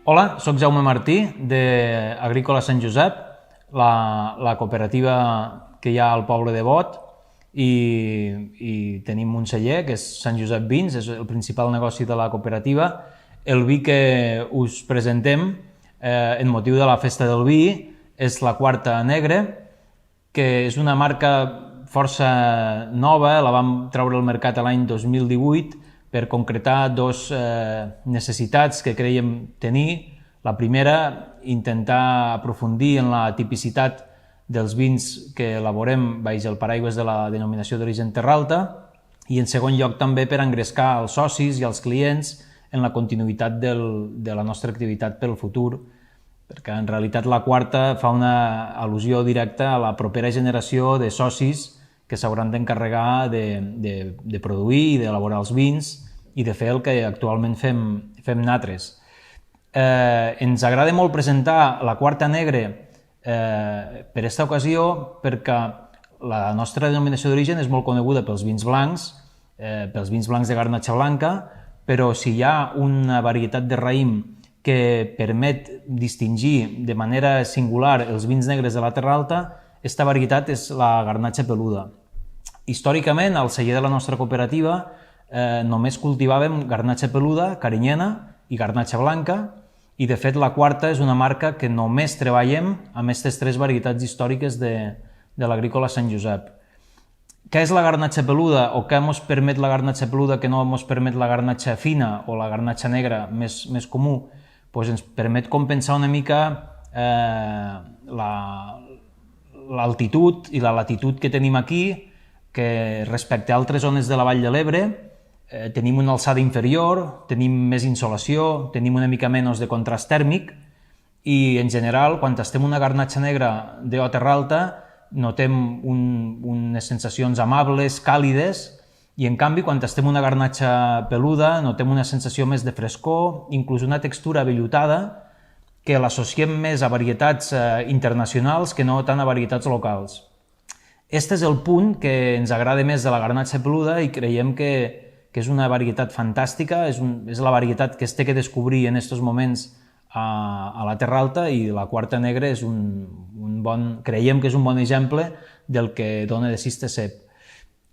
Hola, sóc Jaume Martí, d'Agrícola Sant Josep, la cooperativa que hi ha al poble de Bot, i tenim un celler, que és Sant Josep Vins, és el principal negoci de la cooperativa. El vi que us presentem, en motiu de la festa del vi, és la Quarta Negre, que és una marca força nova, la vam treure al mercat l'any 2018 per concretar dos necessitats que creiem tenir. La primera, intentar aprofundir en la tipicitat dels vins que elaborem baix el paraigües de la denominació d'origen Terra Alta, i en segon lloc també per engrescar els socis i els clients en la continuïtat de la nostra activitat pel futur, perquè en realitat la quarta fa una al·lusió directa a la propera generació de socis que s'hauran d'encarregar de produir i d'elaborar els vins i de fer el que actualment fem nosaltres. Ens agrada molt presentar la Quarta Negre per aquesta ocasió perquè la nostra denominació d'origen és molt coneguda pels vins blancs de Garnatxa Blanca, però si hi ha una varietat de raïm que permet distingir de manera singular els vins negres de la Terra Alta, aquesta varietat és la Garnatxa Peluda. Històricament, al celler de la nostra cooperativa, només cultivàvem Garnatxa Peluda, Carinyena i Garnatxa Blanca, i de fet la quarta és una marca que només treballem amb aquestes tres varietats històriques de l'Agrícola Sant Josep. Què és la Garnatxa Peluda o què ens permet la Garnatxa Peluda que no ens permet la Garnatxa fina o la Garnatxa negra més comú? Ens permet compensar una mica l'altitud i la latitud que tenim aquí, que respecte a altres zones de la Vall de l'Ebre tenim una alçada inferior, tenim més insolació, tenim una mica menys de contrast tèrmic i en general quan estem una garnatxa negra de Terra Alta notem unes sensacions amables, càlides, i en canvi quan estem una garnatxa peluda notem una sensació més de frescor, inclús una textura vellutada que l'associem més a varietats internacionals que no tant a varietats locals. Este és el punt que ens agrada més de la garnatxa peluda i creiem que és una varietat fantàstica, és la varietat que es té que descobrir en aquests moments a la Terra Alta, i la Quarta Negra és creiem que és un bon exemple del que dona de si este cep.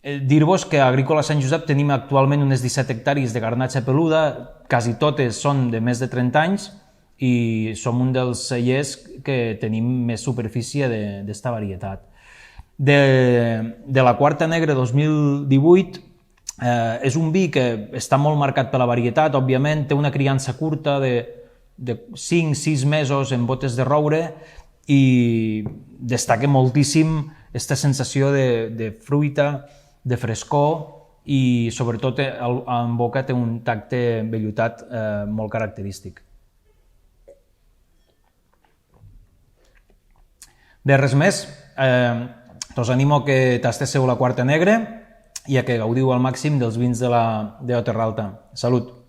Dir-vos que a Agrícola Sant Josep tenim actualment unes 17 hectàrees de garnatxa peluda, quasi totes són de més de 30 anys, i som un dels cellers que tenim més superfície d'esta varietat. De la Quarta Negra 2018, és un vi que està molt marcat per la varietat, òbviament, té una criança curta de 5-6 mesos en botes de roure i destaca moltíssim aquesta sensació de fruita, de frescor i sobretot en boca té un tacte vellutat molt característic. Bé, res més. Us animo que tastéssiu la Quarta Negra i a que gaudiu al màxim dels vins de Terra Alta. Salut!